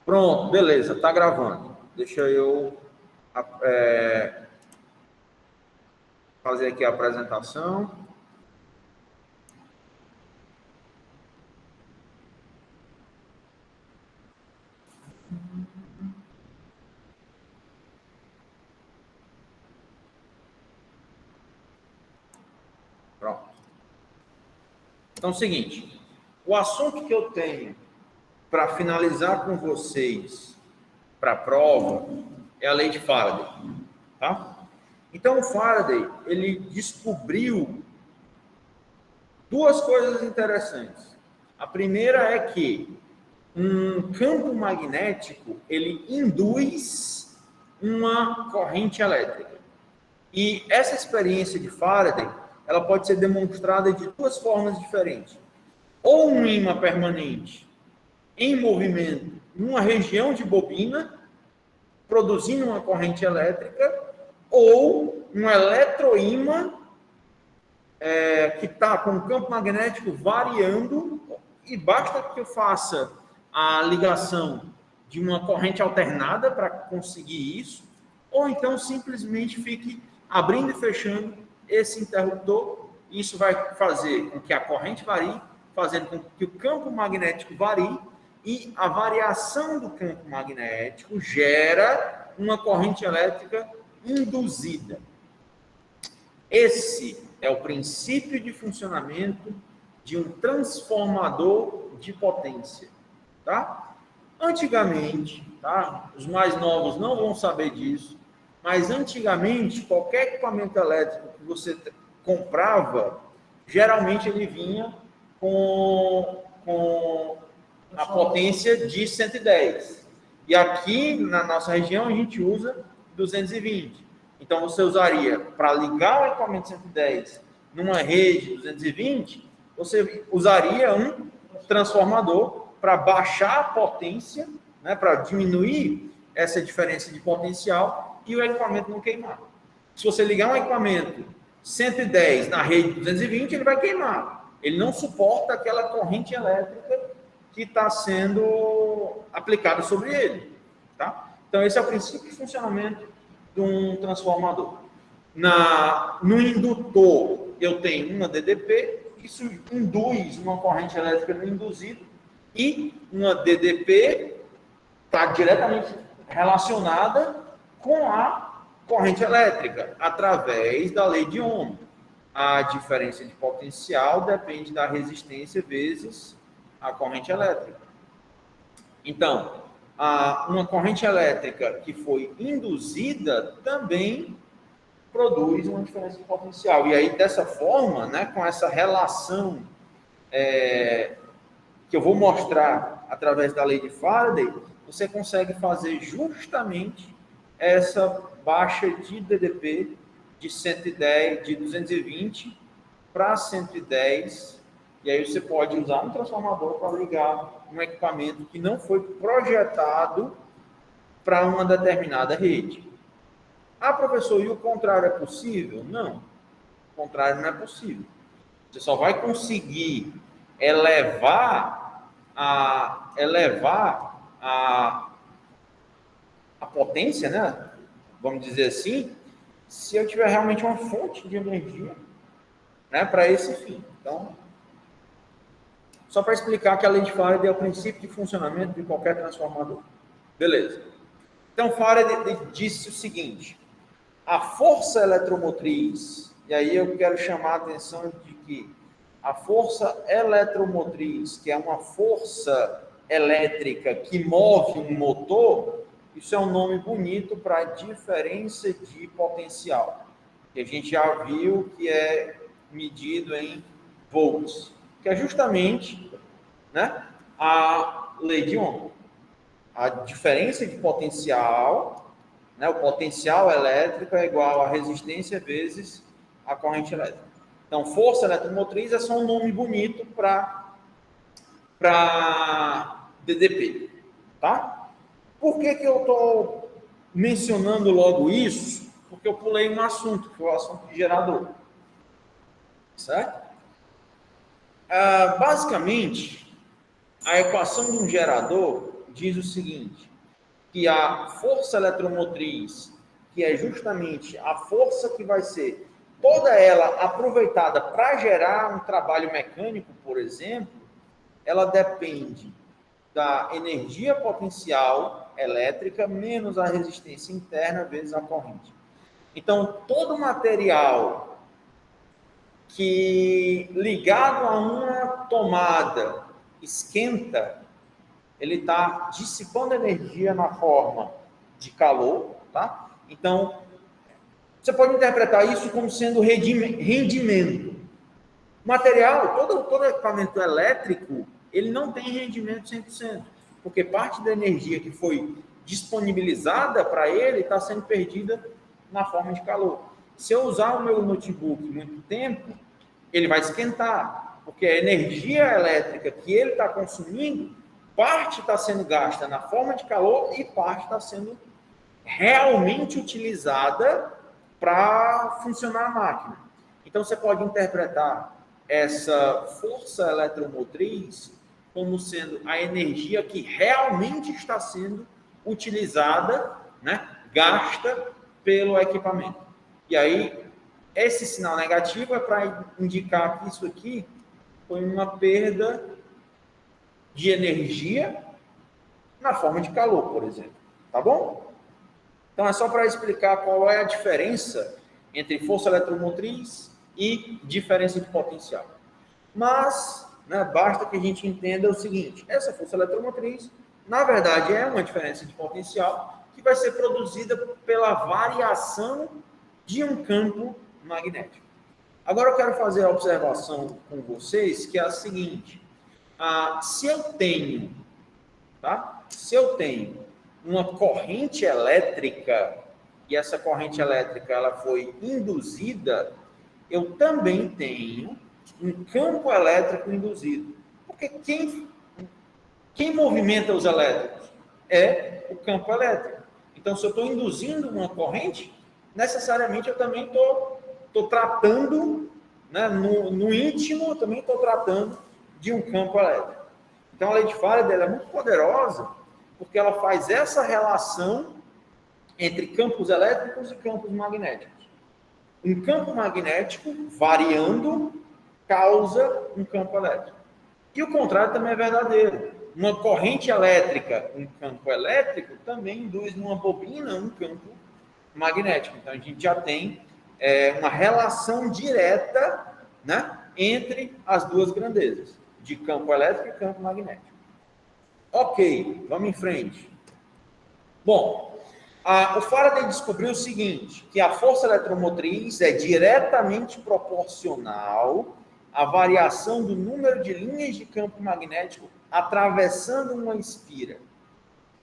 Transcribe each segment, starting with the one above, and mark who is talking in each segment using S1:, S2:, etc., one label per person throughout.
S1: Pronto, beleza, tá gravando. Deixa eu fazer aqui a apresentação. Pronto. Então é o seguinte, o assunto que eu tenho para finalizar com vocês para a prova é a lei de Faraday, tá? Então o Faraday, ele descobriu duas coisas interessantes. A primeira é que um campo magnético, ele induz uma corrente elétrica. E essa experiência de Faraday, ela pode ser demonstrada de duas formas diferentes. Ou um ímã permanente em movimento numa região de bobina, produzindo uma corrente elétrica, ou um eletroímã que está com o campo magnético variando, e basta que eu faça a ligação de uma corrente alternada para conseguir isso, ou então simplesmente fique abrindo e fechando esse interruptor. Isso vai fazer com que a corrente varie, fazendo com que o campo magnético varie, e a variação do campo magnético gera uma corrente elétrica induzida. Esse é o princípio de funcionamento de um transformador de potência, tá? Antigamente, tá? Os mais novos não vão saber disso, mas antigamente, qualquer equipamento elétrico que você comprava, geralmente ele vinha com a potência de 110. E aqui, na nossa região, a gente usa 220. Então, você usaria, para ligar o equipamento 110 numa rede 220, você usaria um transformador para baixar a potência, né, para diminuir essa diferença de potencial e o equipamento não queimar. Se você ligar um equipamento 110 na rede 220, ele vai queimar. Ele não suporta aquela corrente elétrica que está sendo aplicada sobre ele. Tá? Então, esse é o princípio de funcionamento de um transformador. No indutor, eu tenho uma DDP, isso induz uma corrente elétrica no induzido, e uma DDP está diretamente relacionada com a corrente elétrica, através da lei de Ohm. A diferença de potencial depende da resistência vezes a corrente elétrica. Então, uma corrente elétrica que foi induzida também produz uma diferença de potencial. E aí, dessa forma, né, com essa relação que eu vou mostrar através da lei de Faraday, você consegue fazer justamente essa baixa de DDP de 110, de 220 para 110, e aí você pode usar um transformador para ligar um equipamento que não foi projetado para uma determinada rede. Ah, professor, e o contrário é possível? Não, o contrário não é possível. Você só vai conseguir elevar a potência, né? Vamos dizer assim, se eu tiver realmente uma fonte de energia, né, para esse fim. Então, só para explicar que a lei de Faraday é o princípio de funcionamento de qualquer transformador. Beleza. Então, Faraday disse o seguinte: a força eletromotriz, e aí eu quero chamar a atenção de que a força eletromotriz, que é uma força elétrica que move um motor, isso é um nome bonito para diferença de potencial, que a gente já viu que é medido em volts, que é justamente, né, a lei de Ohm. A diferença de potencial, né, o potencial elétrico é igual a resistência vezes a corrente elétrica. Então, força eletromotriz é só um nome bonito para DDP, tá? Por que eu estou mencionando logo isso? Porque eu pulei um assunto, que foi o assunto de gerador. Certo? Basicamente, a equação de um gerador diz o seguinte, que a força eletromotriz, que é justamente a força que vai ser toda ela aproveitada para gerar um trabalho mecânico, por exemplo, ela depende da energia potencial elétrica menos a resistência interna vezes a corrente. Então, todo material que ligado a uma tomada esquenta, ele está dissipando energia na forma de calor, tá? Então, você pode interpretar isso como sendo rendimento. Material, todo equipamento elétrico, ele não tem rendimento 100%, porque parte da energia que foi disponibilizada para ele está sendo perdida na forma de calor. Se eu usar o meu notebook muito tempo, ele vai esquentar, porque a energia elétrica que ele está consumindo, parte está sendo gasta na forma de calor e parte está sendo realmente utilizada para funcionar a máquina. Então, você pode interpretar essa força eletromotriz como sendo a energia que realmente está sendo utilizada, né, gasta pelo equipamento. E aí, esse sinal negativo é para indicar que isso aqui foi uma perda de energia na forma de calor, por exemplo. Tá bom? Então, é só para explicar qual é a diferença entre força eletromotriz e diferença de potencial. Mas, né, basta que a gente entenda o seguinte, essa força eletromotriz, na verdade, é uma diferença de potencial que vai ser produzida pela variação de um campo magnético. Agora eu quero fazer a observação com vocês, que é a seguinte, se eu tenho uma corrente elétrica, e essa corrente elétrica ela foi induzida, eu também tenho um campo elétrico induzido. Porque quem movimenta os elétrons é o campo elétrico. Então, se eu estou induzindo uma corrente, necessariamente eu também estou tratando, né, no íntimo, eu também estou tratando de um campo elétrico. Então, a lei de Faraday é muito poderosa, porque ela faz essa relação entre campos elétricos e campos magnéticos. Um campo magnético variando causa um campo elétrico. E o contrário também é verdadeiro. Uma corrente elétrica, um campo elétrico, também induz numa bobina um campo magnético. Então, a gente já tem uma relação direta, né, entre as duas grandezas, de campo elétrico e campo magnético. Ok, vamos em frente. Bom, o Faraday descobriu o seguinte, que a força eletromotriz é diretamente proporcional à variação do número de linhas de campo magnético atravessando uma espira.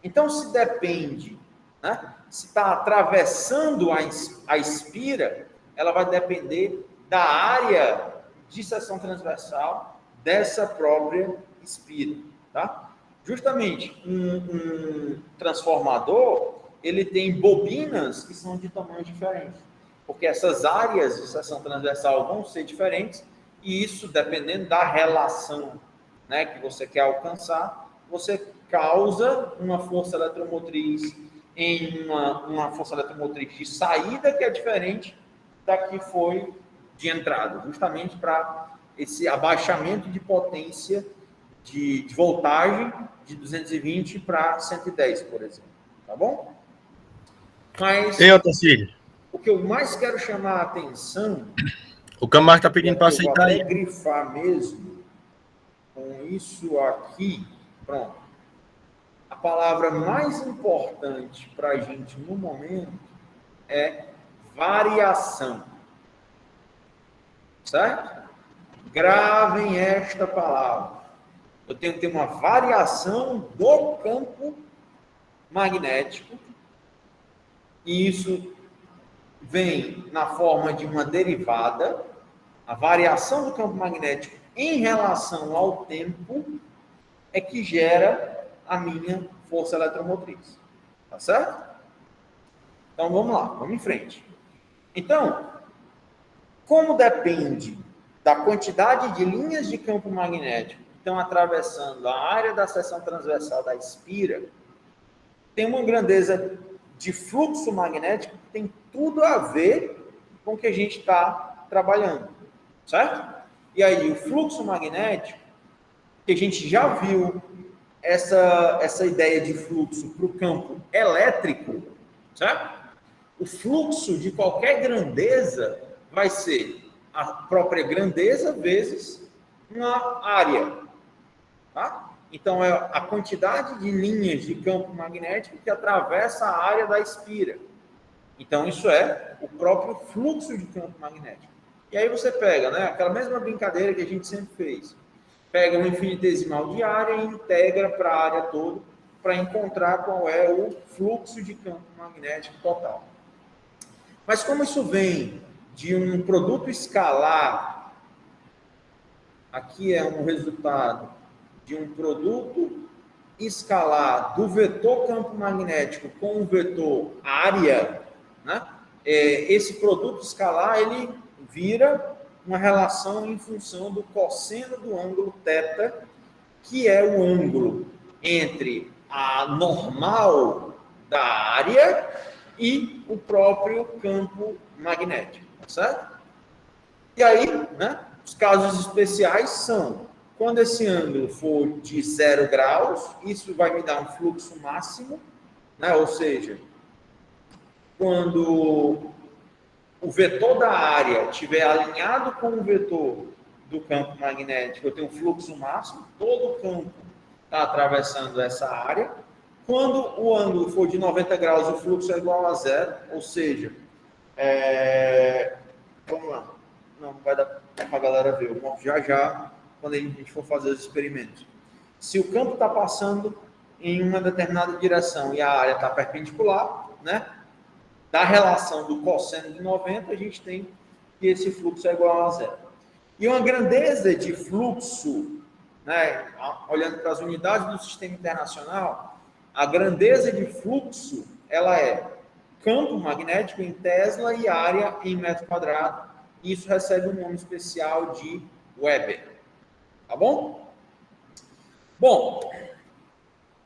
S1: Então, se depende, né, se está atravessando a espira, ela vai depender da área de seção transversal dessa própria espira, tá? Justamente, um transformador, ele tem bobinas que são de tamanhos diferentes, porque essas áreas de seção transversal vão ser diferentes, e isso, dependendo da relação, né, que você quer alcançar, você causa uma força eletromotriz em uma força eletromotriz de saída que é diferente da que foi de entrada, justamente para esse abaixamento de potência de voltagem de 220 para 110, por exemplo. Tá bom? Mas o que eu mais quero chamar a atenção...
S2: O Camargo está pedindo para aceitar aí.
S1: Eu vou até grifar mesmo com isso aqui. Pronto. A palavra mais importante para a gente no momento é variação. Certo? Gravem esta palavra. Eu tenho que ter uma variação do campo magnético, e isso vem na forma de uma derivada. A variação do campo magnético em relação ao tempo é que gera a minha força eletromotriz. Tá certo? Então, vamos lá, vamos em frente. Então, como depende da quantidade de linhas de campo magnético estão atravessando a área da seção transversal da espira, tem uma grandeza de fluxo magnético que tem tudo a ver com o que a gente está trabalhando, certo? E aí, o fluxo magnético, que a gente já viu essa ideia de fluxo para o campo elétrico, certo? O fluxo de qualquer grandeza vai ser a própria grandeza vezes uma área, tá? Então, é a quantidade de linhas de campo magnético que atravessa a área da espira. Então, isso é o próprio fluxo de campo magnético. E aí você pega, né, aquela mesma brincadeira que a gente sempre fez. Pega um infinitesimal de área e integra para a área toda para encontrar qual é o fluxo de campo magnético total. Mas como isso vem de um produto escalar, aqui é um resultado de um produto escalar do vetor campo magnético com o vetor área, né? Esse produto escalar, ele vira uma relação em função do cosseno do ângulo θ, que é o ângulo entre a normal da área e o próprio campo magnético, certo? E aí, né, os casos especiais são, quando esse ângulo for de 0 graus, isso vai me dar um fluxo máximo, né, ou seja, quando o vetor da área estiver alinhado com o vetor do campo magnético, eu tenho um fluxo máximo, todo o campo está atravessando essa área. Quando o ângulo for de 90 graus, o fluxo é igual a zero, ou seja, vamos lá, não vai dar para a galera ver, eu mostro já, quando a gente for fazer os experimentos. Se o campo está passando em uma determinada direção e a área está perpendicular, né? Da relação do cosseno de 90, a gente tem que esse fluxo é igual a zero. E uma grandeza de fluxo, né, olhando para as unidades do sistema internacional, a grandeza de fluxo, ela é campo magnético em Tesla e área em metro quadrado. Isso recebe um nome especial de Weber. Tá bom? Bom,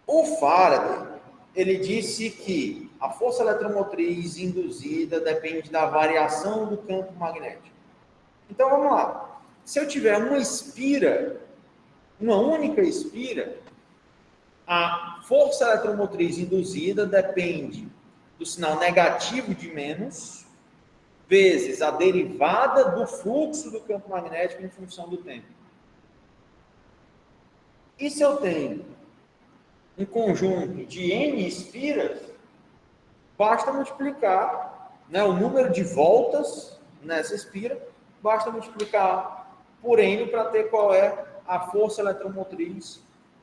S1: o Faraday, ele disse que a força eletromotriz induzida depende da variação do campo magnético. Então, vamos lá. Se eu tiver uma espira, uma única espira, a força eletromotriz induzida depende do sinal negativo de menos, vezes a derivada do fluxo do campo magnético em função do tempo. E se eu tenho um conjunto de N espiras, basta multiplicar, né, o número de voltas nessa espira, basta multiplicar por N para ter qual é a força eletromotriz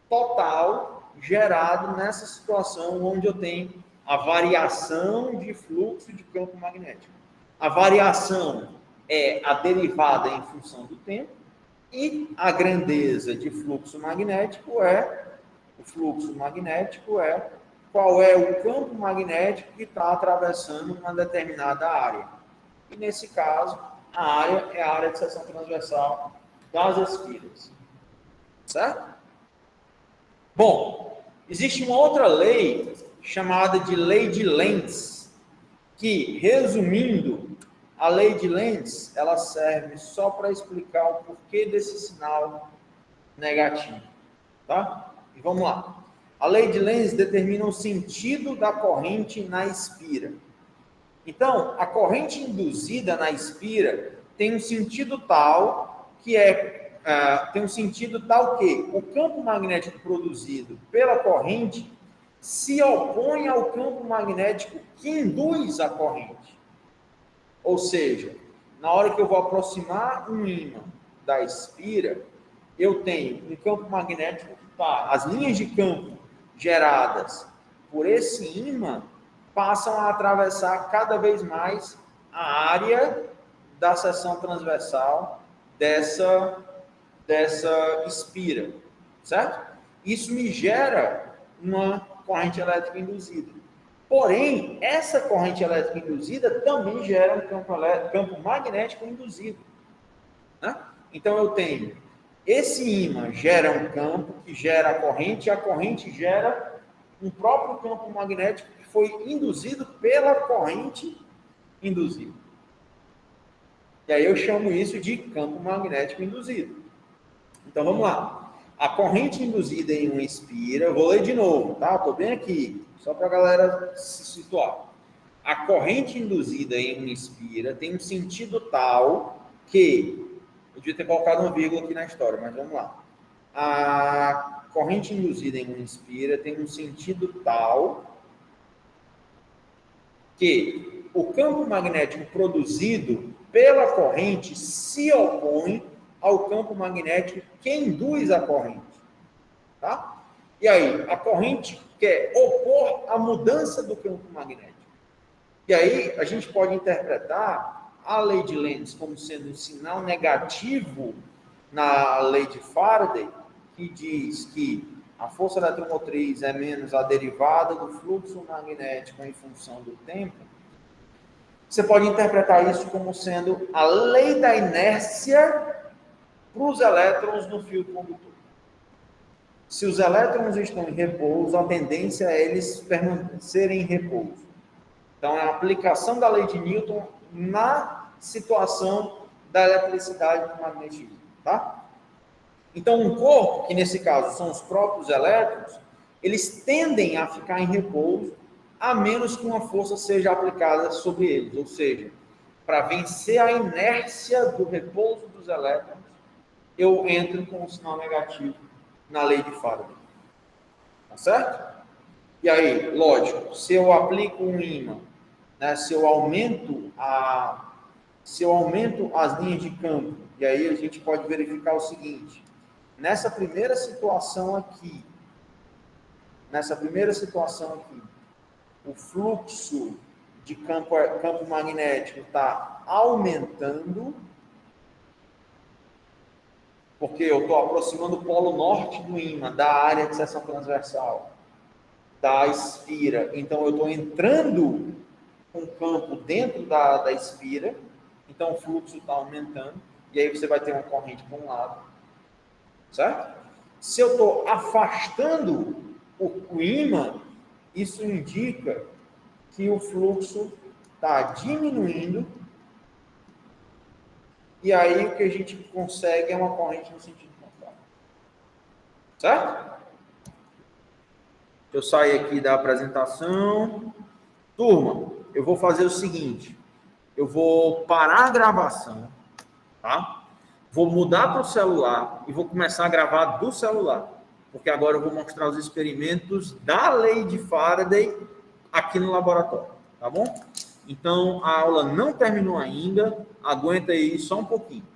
S1: total gerada nessa situação onde eu tenho a variação de fluxo de campo magnético. A variação é a derivada em função do tempo e a grandeza de fluxo magnético é qual é o campo magnético que está atravessando uma determinada área. E nesse caso, a área é a área de seção transversal das espiras. Certo? Bom, existe uma outra lei chamada de lei de Lenz, que, resumindo, a lei de Lenz, ela serve só para explicar o porquê desse sinal negativo. Tá? E vamos lá. A lei de Lenz determina o sentido da corrente na espira. Então, a corrente induzida na espira tem um sentido tal que o campo magnético produzido pela corrente se opõe ao campo magnético que induz a corrente. Ou seja, na hora que eu vou aproximar um ímã da espira, eu tenho um campo magnético, as linhas de campo geradas por esse ímã passam a atravessar cada vez mais a área da seção transversal dessa espira, certo? Isso me gera uma corrente elétrica induzida. Porém, essa corrente elétrica induzida também gera um campo magnético induzido, né? Então, eu tenho Esse ímã gera um campo que gera a corrente, e a corrente gera um próprio campo magnético que foi induzido pela corrente induzida. E aí eu chamo isso de campo magnético induzido. Então vamos lá. A corrente induzida em uma espira, eu vou ler de novo, tá? Estou bem aqui, só para a galera se situar. A corrente induzida em uma espira tem um sentido tal que... Eu devia ter colocado uma vírgula aqui na história, mas vamos lá. A corrente induzida em uma espira tem um sentido tal que o campo magnético produzido pela corrente se opõe ao campo magnético que induz a corrente. Tá? E aí, a corrente quer opor a mudança do campo magnético. E aí, a gente pode interpretar a lei de Lenz como sendo um sinal negativo na lei de Faraday, que diz que a força eletromotriz é menos a derivada do fluxo magnético em função do tempo. Você pode interpretar isso como sendo a lei da inércia para os elétrons no fio condutor. Se os elétrons estão em repouso, a tendência é eles permanecerem em repouso. Então, é a aplicação da lei de Newton na situação da eletricidade do magnetismo, tá? Então, um corpo, que nesse caso são os próprios elétrons, eles tendem a ficar em repouso, a menos que uma força seja aplicada sobre eles. Ou seja, para vencer a inércia do repouso dos elétrons, eu entro com um sinal negativo na lei de Faraday. Tá certo? E aí, lógico, se eu aplico um ímã, né, se eu aumento as linhas de campo, e aí a gente pode verificar o seguinte: nessa primeira situação aqui, o fluxo de campo magnético está aumentando, porque eu estou aproximando o polo norte do ímã, da área de seção transversal, da espira. Então, eu estou entrando com o campo dentro da espira, então o fluxo está aumentando, e aí você vai ter uma corrente para um lado, certo? Se eu estou afastando o ímã, isso indica que o fluxo está diminuindo, e aí o que a gente consegue é uma corrente no sentido contrário. Certo? Eu saio aqui da apresentação. Turma, eu vou fazer o seguinte. Eu vou parar a gravação, tá? Vou mudar para o celular e vou começar a gravar do celular. Porque agora eu vou mostrar os experimentos da lei de Faraday aqui no laboratório, tá bom? Então, a aula não terminou ainda. Aguenta aí só um pouquinho.